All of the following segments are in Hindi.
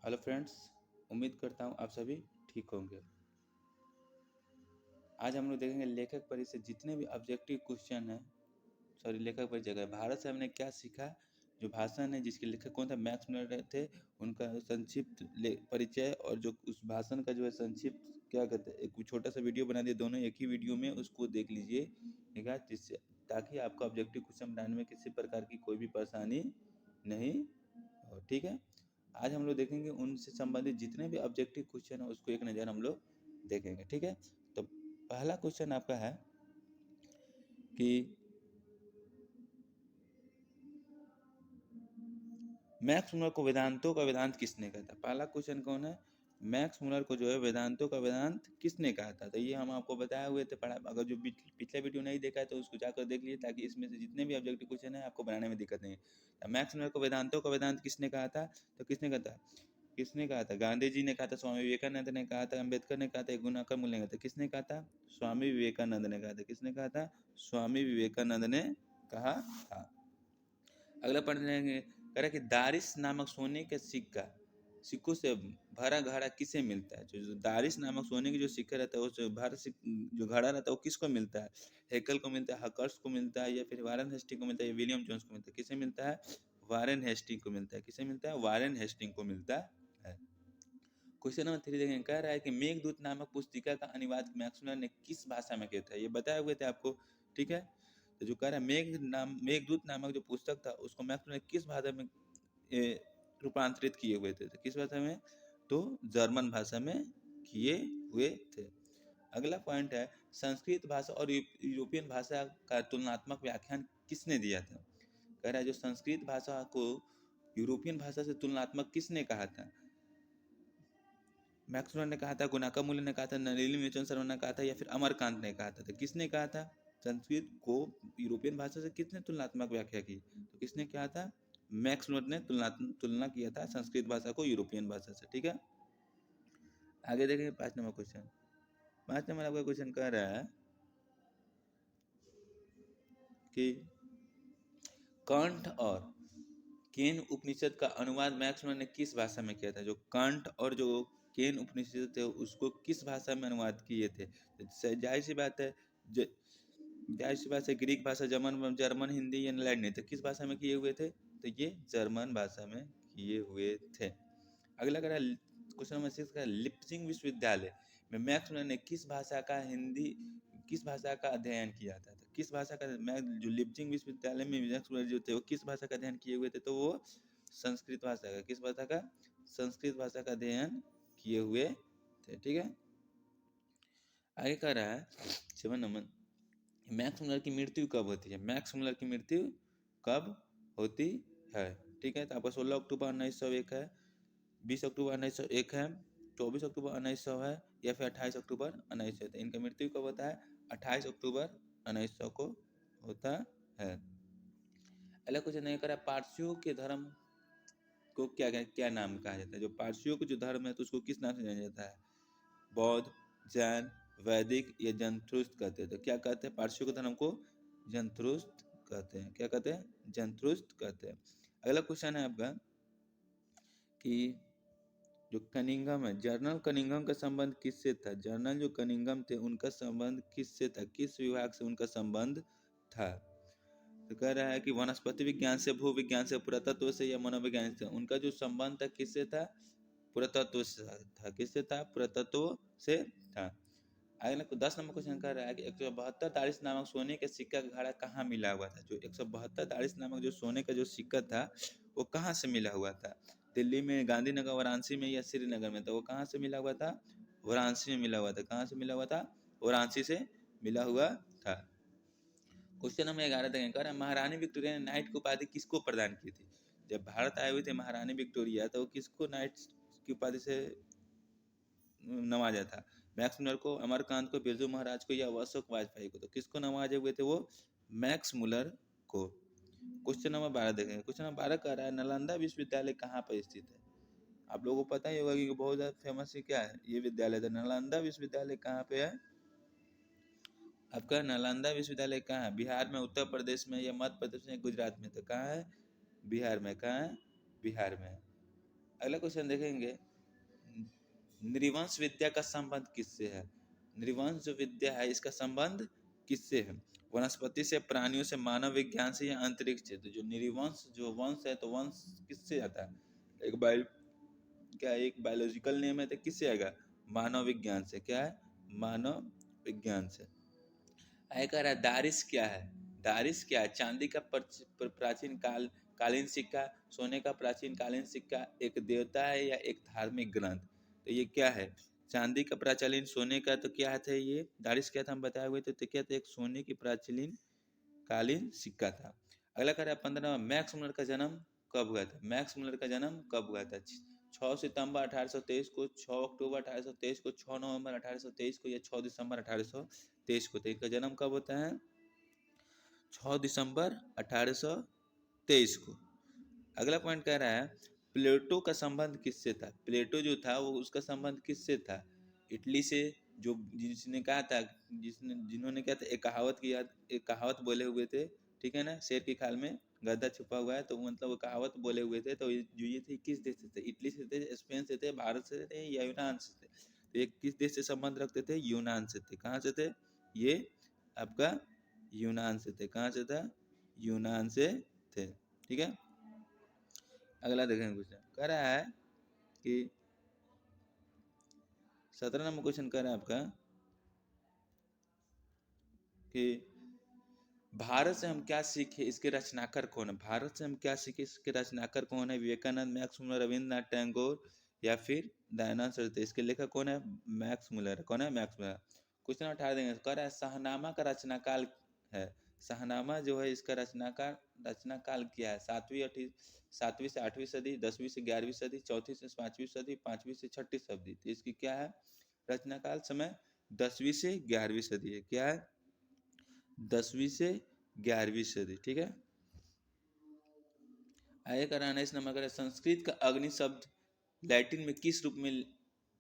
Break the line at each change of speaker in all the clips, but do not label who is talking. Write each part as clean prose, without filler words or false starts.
हेलो फ्रेंड्स, उम्मीद करता हूँ आप सभी ठीक होंगे। आज हम लोग देखेंगे लेखक परी से जितने भी ऑब्जेक्टिव क्वेश्चन हैं, लेखक परी जगह भारत से हमने क्या सीखा। जो भाषण है जिसके लेखक कौन था, मैक्स मुलर थे। उनका संक्षिप्त परिचय और जो उस भाषण का जो है संक्षिप्त क्या कहते हैं, एक छोटा सा वीडियो बना दिया, दोनों एक ही वीडियो में, उसको देख लीजिए, ठीक है, जिससे ताकि आपका ऑब्जेक्टिव क्वेश्चन बनाने में किसी प्रकार की कोई भी परेशानी नहीं हो। ठीक है, आज हम लोग देखेंगे उनसे संबंधित जितने भी ऑब्जेक्टिव क्वेश्चन है उसको एक नज़र हम लोग देखेंगे। ठीक है, तो पहला क्वेश्चन आपका है कि मैक्स मुलर को वेदांतों का वेदांत किसने कहा था। पहला क्वेश्चन कौन है, मैक्स मुलर को जो है वेदांतों का वेदांत किसने कहा था। तो ये हम आपको बताए हुए थे, पढ़ा। अगर जो पिछला वीडियो नहीं देखा है तो उसको जाकर देख लीजिए, ताकि इसमें से जितने भी ऑब्जेक्टिव क्वेश्चन है आपको बनाने में दिक्कत नहीं है। मैक्स मुलर को वेदांतों का वेदांत किसने कहा था, तो किसने कहा था, गांधी जी ने कहा था, स्वामी विवेकानंद ने कहा था, अम्बेडकर ने कहा था, गुणाकर मूल ने कहा था। किसने कहा था, स्वामी विवेकानंद ने कहा था। किसने कहा था, स्वामी विवेकानंद ने कहा था। अगला पढ़ लेंगे, कह रहा कि दारिस नामक सोने का सिक्का सिक्कों से भरा घड़ा किसे मिलता है। जो दारिस नामक सोने की जो सिक्का रहता है, वो भरा जो घड़ा रहता है वो किसको मिलता है, हेकल को मिलता है, हकर्स को मिलता है, या फिर वारेन हेस्टिंग को मिलता है, या विलियम जोन्स को मिलता है। किसे मिलता है, वारेन हेस्टिंग को मिलता है। किसे मिलता है, वारेन हेस्टिंग को मिलता है। क्वेश्चन नंबर 3 देखेंगे, कह रहा है कि मेघदूत नामक पुस्तिका का अनुवाद मैक्स मुलर ने किस भाषा में किया था। ये बताए हुए थे आपको, ठीक है। तो जो कह रहा है मेघदूत नामक जो पुस्तक था उसको मैक्स मुलर ने किस भाषा में रूपांतरित किए हुए थे। तो किस भाषा में, तो जर्मन भाषा में किए हुए थे। अगला पॉइंट है, संस्कृत भाषा और यूरोपियन भाषा का तुलनात्मक व्याख्यान किसने दिया था। कह रहा है जो संस्कृत भाषा को यूरोपियन भाषा से तुलनात्मक किसने कहा था। मैक्स मुलर ने कहा था, गुणाकर मूल्य ने कहा था, नलिनी मिचन शर्मा ने कहा था, या फिर अमरकांत ने कहा था। तो किसने कहा था, संस्कृत को यूरोपियन भाषा से किसने तुलनात्मक व्याख्या की, तो किसने कहा था, मैक्स मुलर ने तुलना किया था संस्कृत भाषा को यूरोपियन भाषा से। ठीक है, आगे देखेंगे 5 नंबर क्वेश्चन। 5 नंबर आपका क्वेश्चन कह रहा है कि कंठ और केन उपनिषद का अनुवाद मैक्स मुलर ने किस भाषा में किया था। जो कंठ और जो केन उपनिषद थे उसको किस भाषा में अनुवाद किए थे। जाहिर सी बात है, जाहिर सी बात है, ग्रीक भाषा, जर्मन, हिंदी या लैटिन। तो किस भाषा में किए हुए थे, तो ये जर्मन भाषा में किए हुए थे। अगला कह क्वेश्चन नंबर 6 का, लिप्सिंग विश्वविद्यालय में मैक्स मुलर ने किस भाषा का अध्ययन किया था। तो किस भाषा का, जो लिप्सिंग विश्वविद्यालय में मैक्स मुलर जो थे वो किस भाषा का अध्ययन किए हुए थे, तो वो संस्कृत भाषा का, किस भाषा का, संस्कृत भाषा का अध्ययन किए हुए थे। ठीक है, आगे कह रहा है 7 नंबर, मैक्स मुलर की मृत्यु कब होती है। मैक्स मुलर की मृत्यु कब होती है। ठीक है, तो आपका 16 अक्टूबर 1901 है, 20 अक्टूबर 1901 है, 24 अक्टूबर 1900 है, या फिर 28 अक्टूबर 1900 है। तो इनका मृत्यु कब होता है, 28 अक्टूबर 1900 को होता है। अगला क्वेश्चन नहीं करा, पारसियों के धर्म को क्या नाम कहा जाता है। जो पारसियों को जो धर्म है तो उसको किस नाम से जाना जाता है, बौद्ध, जैन, वैदिक या जंतुरुस्त कहते हैं। तो क्या कहते हैं, पारसियों के धर्म को जंतुरुस्त कहते हैं। क्या कहते हैं, जंतुरुस्त कहते हैं। अगला क्वेश्चन है आपका कि जो कनिंघम है, जनरल कनिंघम का संबंध किससे था। जनरल जो कनिंघम थे उनका संबंध किससे था, किस विभाग से उनका संबंध था। तो कह रहा है कि वनस्पति विज्ञान से, भू विज्ञान से, पुरातत्व से, या मनोविज्ञान से। उनका जो संबंध था किससे था, पुरातत्व से था। किससे था, पुरातत्व से था। अगला 10 नंबर क्वेश्चन कर रहा है कि 172 दारिस नामक सोने के सिक्का का घड़ा कहाँ मिला हुआ था। जो 172 दारिस नामक जो सोने का जो सिक्का था वो कहाँ से मिला हुआ था। दिल्ली में, गांधीनगर, वाराणसी में, या श्रीनगर में। तो वो कहाँ से मिला हुआ था, वाराणसी में मिला हुआ था। कहाँ से मिला हुआ था, वाराणसी से मिला हुआ था। क्वेश्चन नंबर 11 देखें, कह रहा है महारानी विक्टोरिया ने नाइट की उपाधि किसको प्रदान की थी। जब भारत आए हुए थे महारानी विक्टोरिया तो किसको नाइट की उपाधि से नवाजा था। मैक्स मुलर को, अमरकांत को, बिरजू महाराज को, या अशोक वाजपेयी को। तो किसको नवाजे हुए थे, वो मैक्स मुलर को। क्वेश्चन नंबर 12 देखेंगे। क्वेश्चन नंबर 12 कह रहा है नालंदा विश्वविद्यालय कहाँ पर स्थित है। आप लोगों को पता ही होगा कि बहुत ज्यादा फेमस है, क्या है ये विद्यालय था। नालंदा विश्वविद्यालय कहाँ पे है, आपका नालंदा विश्वविद्यालय कहाँ है, बिहार में, उत्तर प्रदेश में, या मध्य प्रदेश में, गुजरात में। तो कहाँ है, बिहार में। कहाँ है, बिहार में। अगला क्वेश्चन देखेंगे, नृवंश विद्या का संबंध किससे है? नृवंश जो विद्या है इसका संबंध किससे है? वनस्पति से, प्राणियों से, मानव विज्ञान से या अंतरिक्ष से? तो जो नृवंश जो वंश है, तो वंश किससे आता है? एक बायो क्या एक बायोलॉजिकल नेम है, तो किससे आएगा? मानव विज्ञान से। क्या है? मानव विज्ञान से। आय कह रहा है दारिश क्या है? दारिश क्या है? चांदी का प्राचीन कालीन सिक्का, सोने का प्राचीन कालीन सिक्का, एक देवता है या एक धार्मिक ग्रंथ? तो ये क्या है? चांदी का प्राचीन, सोने का तो क्या था ये? दारिश क्या था हम बताए हुए थे, तो क्या था? एक सोने की प्राचीन कालीन सिक्का था। अगला कह रहा है 15, मैक्स मुलर का जन्म कब हुआ था? मैक्स मुलर का जन्म कब हुआ था? 6 सितंबर 1823 को, 6 अक्टूबर 1823 को, 6 नवंबर 1823 को या 6 दिसंबर 1823 को? तो इनका जन्म कब होता है? 6 दिसंबर 1823 को। अगला पॉइंट कह रहा है प्लेटो का संबंध किससे था? प्लेटो जो था वो उसका संबंध किससे था? इटली से। जो जिसने कहा था, जिन्होंने क्या था, एक कहावत बोले हुए थे, ठीक है ना, शेर की खाल में गद्दा छुपा हुआ है, तो मतलब वो कहावत बोले हुए थे। तो जो ये थे किस देश से थे? इटली से थे, स्पेन से थे, भारत से थे या यूनान से थे? तो ये किस देश से संबंध रखते थे? यूनान से थे। कहाँ से थे ये? आपका यूनान से थे। कहाँ से था? यूनान से थे। ठीक है। अगला देखेंगे क्वेश्चन कह रहा है कि 17 नंबर क्वेश्चन कह रहा है आपका कि भारत से हम क्या सीखे, इसके रचनाकार कौन है? भारत से हम क्या सीखे, इसके रचनाकार कौन है? विवेकानंद, मैक्स मुलर, रविंद्रनाथ टैगोर या फिर दयानंद सरस्वती? इसके लेखक कौन है? Max Muller. कौन है? Max Muller. क्वेश्चन 18 देंगे, कह रहा है शाहनामा का रचनाकाल है। शाहनामा जो है इसका रचनाकाल क्या है? 7वीं से 8वीं सदी, 10वीं से 11वीं सदी, 4वीं से 5वीं सदी, 5वीं से 6वीं सदी? तो इसकी क्या है रचनाकाल समय? 10वीं से 11वीं सदी है। क्या है? 10वीं से 11वीं सदी। ठीक है। आगे कराना इस नंबर का, संस्कृत का अग्नि शब्द लैटिन में किस रूप में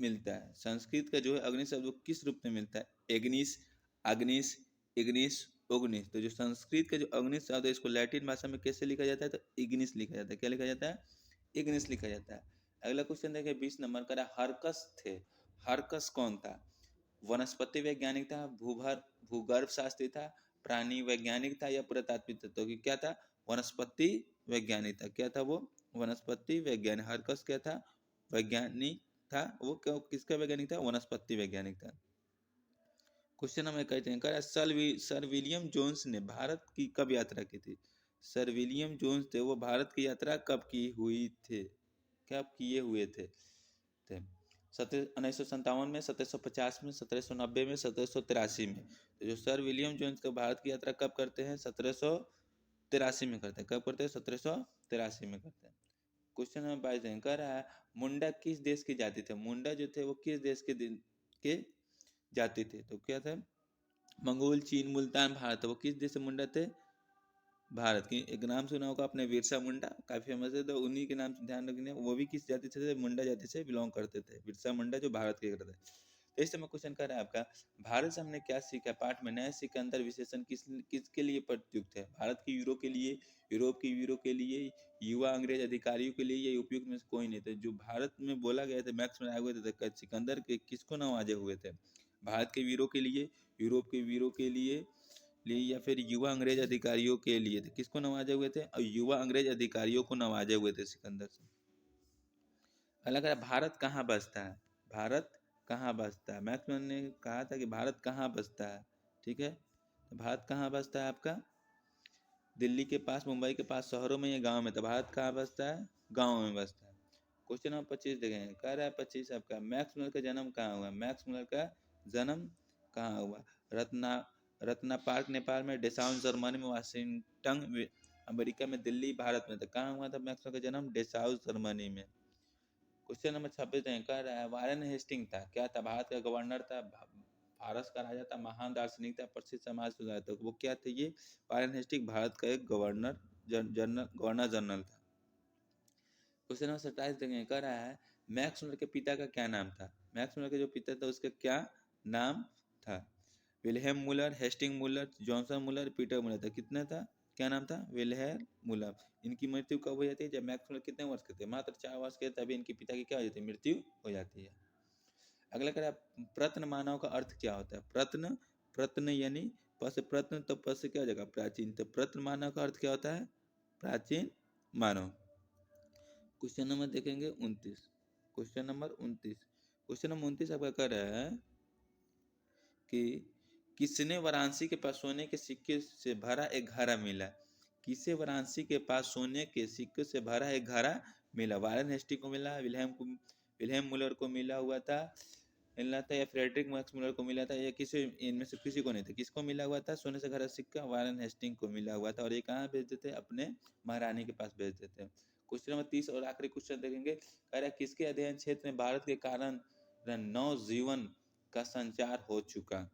मिलता है? संस्कृत का जो है अग्नि शब्द वो किस रूप में मिलता है? एग्निस, अग्निस, इग्निस, ओग्निस? तो जो संस्कृत का जो अग्नि शब्द है इसको लैटिन भाषा में कैसे लिखा जाता है? तो इग्निस लिखा जाता है। क्या लिखा जाता है? इग्निस लिखा जाता है। अगला क्वेश्चन देखिए 20 नंबर का, हरकस थे। हरकस कौन था? वनस्पति वैज्ञानिक था, भूगर्भ शास्त्री था, प्राणी वैज्ञानिक था या पुरातात्विक था? तो क्या था? वनस्पति वैज्ञानिक था। क्या था वो? वनस्पति वैज्ञानिक। हरकस क्या था? वैज्ञानिक था। वो क्यों, किसका वैज्ञानिक था? वनस्पति वैज्ञानिक था। क्वेश्चन नंबर कहते हैं सर विलियम जोन्स ने भारत की कब यात्रा की थी? सर विलियम जोन्स थे, वो भारत की यात्रा कब की हुई थे? कब किए हुए थे? 1957 में, 1750 में, 1790 में, 1783 में? तो जो सर विलियम जोन्स का भारत की यात्रा कब करते हैं? 1783 में करते हैं। कब करते हैं? 1783 में करते हैं। क्वेश्चन नंबर 22 कह रहा है मुंडा किस देश की जाति थे? मुंडा जो थे वो किस देश के जाति थे? तो क्या थे? मंगोल, चीन, मुल्तान, भारत? वो किस देश से मुंडा थे? भारत की। एक नाम सुना होगा आपने, बिरसा मुंडा, काफी फेमस है, तो उन्हीं के नाम से ध्यान रखने। वो भी किस जाति से थे? मुंडा जाति से बिलोंग करते थे। बिरसा मुंडा जो भारत के करते थे। तो इस समय क्वेश्चन कर रहा है आपका, भारत से हमने क्या सीखा? पाठ में नए सिकंदर विशेषण किसके लिए प्रयुक्त है? भारत की यूरो के लिए, यूरोप की यूरो के लिए, युवा अंग्रेज अधिकारियों के लिए, या उपयुक्त में से कोई नहीं? तो जो भारत में बोला गया था, मैक्स में आए हुए थे, सिकंदर के किसको नवाजे हुए थे? भारत के वीरों के लिए, यूरोप के वीरों के लिए या फिर युवा अंग्रेज अधिकारियों के लिए थे? किसको नवाजे हुए थे? और युवा अंग्रेज अधिकारियों को नवाजे हुए थे सिकंदर से। अलग है, भारत कहाँ बसता है? भारत कहाँ बसता है? मैक्सवेल ने कहा था कि भारत कहाँ बसता है। ठीक है। तो भारत कहाँ बसता है आपका? दिल्ली के पास, मुंबई के पास, शहरों में या गांव में? तो भारत कहाँ बसता है? गांव में बसता है। क्वेश्चन नंबर 25 देखेंगे, कह रहा है 25 आपका, मैक्स मुलर का जन्म कहाँ हुआ? मैक्स मुलर का जन्म कहाँ हुआ? रत्ना रत्ना पार्क नेपाल में, डेसाउन जर्मनी में, वाशिंगटन अमेरिका में, दिल्ली भारत में? तो कहाँ हुआ था मैक्स मुलर का जन्म? डेसाउन जर्मनी में। क्वेश्चन नंबर 26 कह रहा है वारेन हेस्टिंग था। क्या था? भारत का गवर्नर था, फारस का राजा था, महान दार्शनिक था, प्रसिद्ध समाज सुधारक था। वो क्या थे ये? वारेन हेस्टिंग भारत का एक गवर्नर जनरल था। क्वेश्चन नंबर 27 देखेंगे, कह रहा है मैक्स मुलर के पिता का क्या नाम था? मैक्स मुलर के जो पिता था उसका क्या नाम था? विल्हेम मुलर, हेस्टिंग मुलर, जॉनसन मुलर, पीटर मुलर? था कितना था? क्या नाम था? Wilhelm Müller. इनकी मृत्यु कब हो जाती है? जब मैक्स मूलर कितने वर्ष के थे? मात्र 4 वर्ष के, तभी इनके पिता की क्या हो जाती है? मृत्यु हो जाती है। अगला कह रहा है प्रत्न मानव का अर्थ क्या होता है? प्रत्न, प्रत्न यानी प से प्रत्न, तो प से क्या हो जाएगा? प्राचीन। तो प्रत्न मानव का अर्थ क्या होता है? प्राचीन मानव। क्वेश्चन नंबर देखेंगे 29। क्वेश्चन नंबर 29, क्वेश्चन नंबर 29 आपका कह रहा है कि किसने वाराणसी के पास सोने के सिक्के से भरा एक घड़ा मिला? किसे वाराणसी के पास सोने के सिक्के से भरा एक घड़ा मिला? वारेन हेस्टिंग को मिला, विल्हेम मुलर को मिला हुआ था, मिला था, या फ्रेडरिक मैक्स मुलर को मिला था, या किसी इनमें से किसी को नहीं था? किसको मिला हुआ था सोने से भरा सिक्का? वारेन हेस्टिंग को मिला हुआ था। और ये कहाँ भेज देते? अपने महारानी के पास भेज देते। क्वेश्चन नंबर 30 और आखिरी क्वेश्चन देखेंगे। कह रहा है किसके अध्ययन क्षेत्र में भारत के कारण नव जीवन का संचार हो चुका?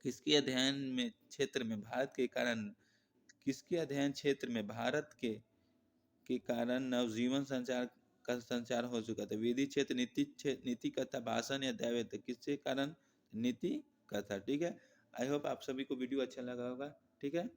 किसके अध्ययन में क्षेत्र में भारत के कारण, किसके अध्ययन क्षेत्र में भारत के कारण नवजीवन संचार का संचार हो चुका था? विधि क्षेत्र, नीति कथा, भाषण या दैवेत? किसके कारण? नीति कथा। ठीक है। आई होप आप सभी को वीडियो अच्छा लगा होगा। ठीक है।